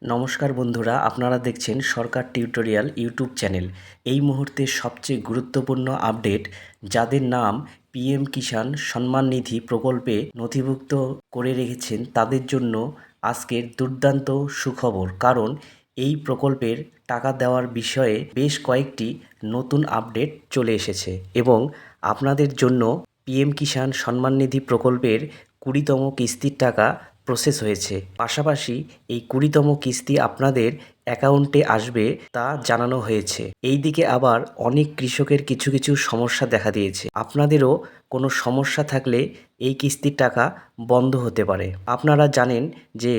নমস্কার বন্ধুরা, আপনারা দেখছেন সরকার টিউটোরিয়াল ইউটিউব চ্যানেল। এই মুহূর্তে সবচেয়ে গুরুত্বপূর্ণ আপডেট, যাদের নাম পিএম কিষাণ সম্মান নিধি প্রকল্পে নথিভুক্ত করে রেখেছেন তাদের জন্য আজকের দুর্দান্ত সুখবর। কারণ এই প্রকল্পের টাকা দেওয়ার বিষয়ে বেশ কয়েকটি নতুন আপডেট চলে এসেছে এবং আপনাদের জন্য পিএম কিষাণ সম্মান নিধি প্রকল্পের 20তম কিস্তির টাকা প্রসেস হয়েছে। পাশাপাশি এই 20তম কিস্তি আপনাদের অ্যাকাউন্টে আসবে তা জানানো হয়েছে। এই দিকে আবার অনেক কৃষকের কিছু কিছু সমস্যা দেখা দিয়েছে। আপনাদেরও কোনো সমস্যা থাকলে এই কিস্তির টাকা বন্ধ হতে পারে। আপনারা জানেন যে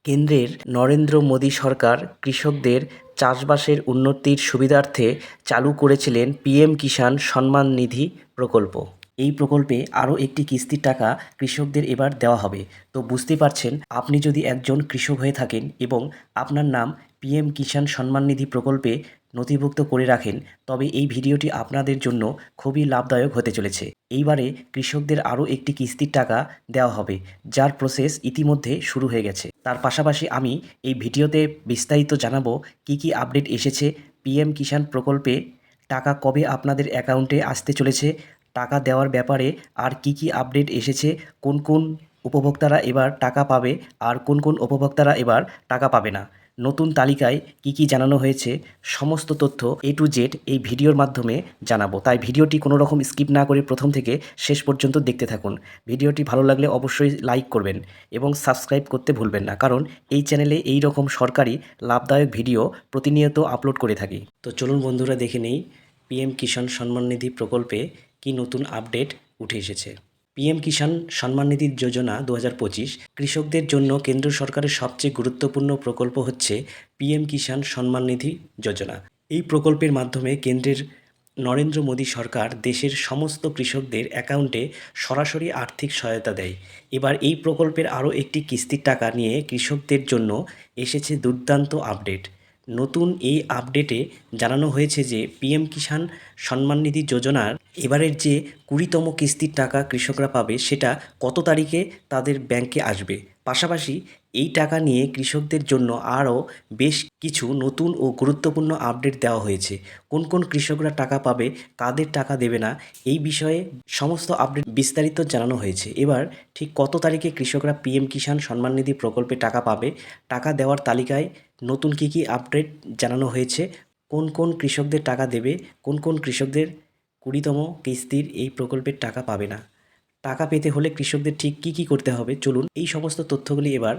কেন্দ্রের নরেন্দ্র মোদী সরকার কৃষকদের চাষবাসের উন্নতির সুবিধার্থে চালু করেছিলেন পিএম কিষাণ সম্মান নিধি প্রকল্প। এই প্রকল্পে আরও একটি কিস্তির টাকা কৃষকদের এবার দেওয়া হবে। তো বুঝতেই পারছেন, আপনি যদি একজন কৃষক হয়ে থাকেন এবং আপনার নাম পিএম কিষাণ সম্মান নিধি প্রকল্পে নথিভুক্ত করে রাখেন, তবে এই ভিডিওটি আপনাদের জন্য খুবই লাভদায়ক হতে চলেছে। এইবারে কৃষকদের আরও একটি কিস্তির টাকা দেওয়া হবে, যার প্রসেস ইতিমধ্যে শুরু হয়ে গেছে। তার পাশাপাশি আমি এই ভিডিওতে বিস্তারিত জানাবো কী কী আপডেট এসেছে, পিএম কিষাণ প্রকল্পে টাকা কবে আপনাদের অ্যাকাউন্টে আসতে চলেছে, টাকা দেওয়ার ব্যাপারে আর কি কি আপডেট এসেছে, কোন কোন উপভোক্তারা এবার টাকা পাবে আর কোন কোন উপভোক্তারা এবার টাকা পাবে না, নতুন তালিকায় কি কি জানানো হয়েছে, সমস্ত তথ্য A to Z এই ভিডিওর মাধ্যমে জানাবো। তাই ভিডিওটি কোনো রকম স্কিপ না করে প্রথম থেকে শেষ পর্যন্ত দেখতে থাকুন। ভিডিওটি ভালো লাগলে অবশ্যই লাইক করবেন এবং সাবস্ক্রাইব করতে ভুলবেন না, কারণ এই চ্যানেলে এই রকম সরকারি লাভদায়ক ভিডিও প্রতিনিয়ত আপলোড করে থাকি। তো চলুন বন্ধুরা, দেখে নেই পিএম কিষাণ সম্মান নিধি প্রকল্পে কি নতুন আপডেট উঠে এসেছে। পিএম কিষাণ সম্মান নিধি যোজনা 2025 কৃষকদের জন্য কেন্দ্র সরকারের সবচেয়ে গুরুত্বপূর্ণ প্রকল্প হচ্ছে পিএম কিষাণ সম্মান নিধি যোজনা। এই প্রকল্পের মাধ্যমে কেন্দ্রের নরেন্দ্র মোদী সরকার দেশের সমস্ত কৃষকদের অ্যাকাউন্টে সরাসরি আর্থিক সহায়তা দেয়। এবার এই প্রকল্পের আরও একটি কিস্তির টাকা নিয়ে কৃষকদের জন্য এসেছে দুর্দান্ত আপডেট। নতুন এই আপডেটে জানানো হয়েছে যে পিএম কিষাণ সম্মান নিধি যোজনার এবারের যে 20তম কিস্তির টাকা কৃষকরা পাবে, সেটা কত তারিখে তাদের ব্যাংকে আসবে। পাশাপাশি এই টাকা নিয়ে কৃষকদের জন্য আরও বেশ কিছু নতুন ও গুরুত্বপূর্ণ আপডেট দেওয়া হয়েছে। কোন কোন কৃষকরা টাকা পাবে, কাদের টাকা দেবে না, এই বিষয়ে সমস্ত আপডেট বিস্তারিত জানানো হয়েছে। এবার ঠিক কত তারিখে কৃষকরা পিএম কিষাণ সম্মান নিধি প্রকল্পে টাকা পাবে, টাকা দেওয়ার তালিকায় নতুন কী কী আপডেট জানানো হয়েছে, কোন কোন কৃষকদের টাকা দেবে, কোন কোন কৃষকদের 20তম কিস্তির এই প্রকল্পের টাকা পাবে না, টাকা পেতে হলে কৃষকদের ঠিক কী কী করতে হবে, চলুন এই সমস্ত তথ্যগুলি এবার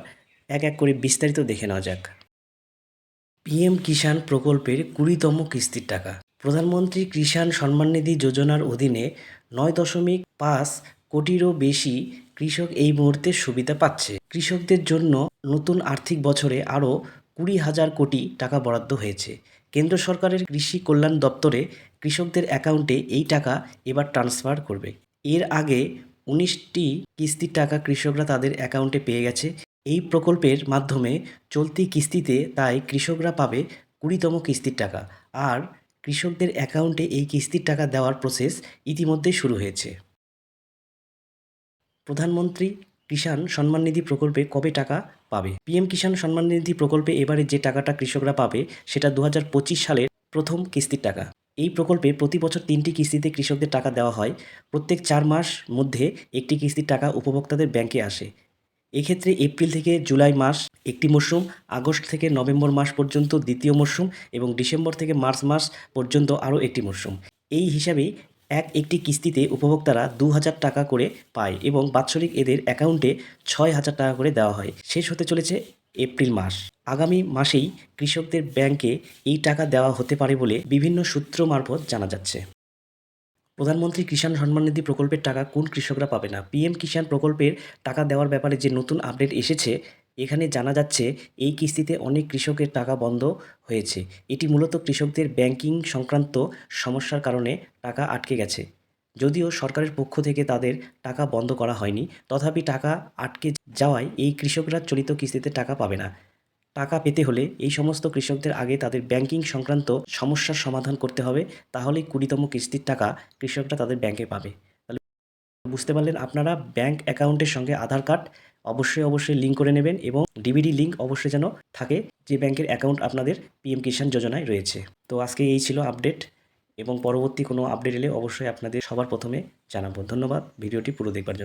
এক এক করে বিস্তারিত দেখে নেওয়া যাক। পিএম কিষাণ প্রকল্পের 20তম কিস্তির টাকা। প্রধানমন্ত্রী কিষাণ সম্মান নিধি যোজনার অধীনে 9.5 কোটিরও বেশি কৃষক এই মুহূর্তে সুবিধা পাচ্ছে। কৃষকদের জন্য নতুন আর্থিক বছরে আরও 20,000 কোটি টাকা বরাদ্দ হয়েছে। কেন্দ্র সরকারের কৃষি কল্যাণ দপ্তরে কৃষকদের অ্যাকাউন্টে এই টাকা এবার ট্রান্সফার করবে। এর আগে 19টি কিস্তির টাকা কৃষকরা তাদের অ্যাকাউন্টে পেয়ে গেছে। এই প্রকল্পের মাধ্যমে চলতি কিস্তিতে তাই কৃষকরা পাবে 20তম কিস্তির টাকা, আর কৃষকদের অ্যাকাউন্টে এই কিস্তির টাকা দেওয়ার প্রসেস ইতিমধ্যেই শুরু হয়েছে। প্রধানমন্ত্রী কিষাণ সম্মান নিধি প্রকল্পে কবে টাকা পাবে? পিএম কিষাণ সম্মান নিধি প্রকল্পে এবারে যে টাকাটা কৃষকরা পাবে, সেটা 2025 সালের প্রথম কিস্তির টাকা। এই প্রকল্পে প্রতি বছর 3টি কিস্তিতে কৃষকদের টাকা দেওয়া হয়। প্রত্যেক 4 মাস মধ্যে একটি কিস্তির টাকা উপভোক্তাদের ব্যাংকে আসে। এক্ষেত্রে এপ্রিল থেকে জুলাই মাস একটি মরশুম, আগস্ট থেকে নভেম্বর মাস পর্যন্ত দ্বিতীয় মরশুম এবং ডিসেম্বর থেকে মার্চ মাস পর্যন্ত আরও একটি মরশুম। এই হিসাবেই একটি কিস্তিতে উপভোক্তারা 2,000 টাকা করে পায় এবং বাৎসরিক এদের অ্যাকাউন্টে 6,000 টাকা করে দেওয়া হয়। শেষ হতে চলেছে এপ্রিল মাস। আগামী মাসেই কৃষকদের ব্যাংকে এই টাকা দেওয়া হতে পারে বলে বিভিন্ন সূত্র মারফত জানা যাচ্ছে। প্রধানমন্ত্রী কিষাণ সম্মান নিধি প্রকল্পের টাকা কোন কৃষকরা পাবে না? পিএম কিষাণ প্রকল্পের টাকা দেওয়ার ব্যাপারে যে নতুন আপডেট এসেছে, এখানে জানা যাচ্ছে এই কিস্তিতে অনেক কৃষকের টাকা বন্ধ হয়েছে। এটি মূলত কৃষকদের ব্যাংকিং সংক্রান্ত সমস্যার কারণে টাকা আটকে গেছে। যদিও সরকারের পক্ষ থেকে তাদের টাকা বন্ধ করা হয়নি, তথাপি টাকা আটকে যাওয়ায় এই কৃষকরা চলিত কিস্তিতে টাকা পাবে না। টাকা পেতে হলে এই সমস্ত কৃষকদের আগে তাদের ব্যাংকিং সংক্রান্ত সমস্যার সমাধান করতে হবে, তাহলেই 20তম কিস্তির টাকা কৃষকরা তাদের ব্যাংকে পাবে। তাহলে বুঝতে পারলেন, আপনারা ব্যাংক অ্যাকাউন্টের সঙ্গে আধার কার্ড অবশ্যই লিঙ্ক করে নেবেন এবং ডিবিডি লিঙ্ক অবশ্যই যেন থাকে যে ব্যাংকের অ্যাকাউন্ট আপনাদের পিএম কিষাণ যোজনায় রয়েছে। তো আজকে এই ছিল আপডেট, এবং পরবর্তী কোনো আপডেট এলে অবশ্যই আপনাদের সবার প্রথমে জানাবো। ধন্যবাদ ভিডিওটি পুরো দেখবার জন্য।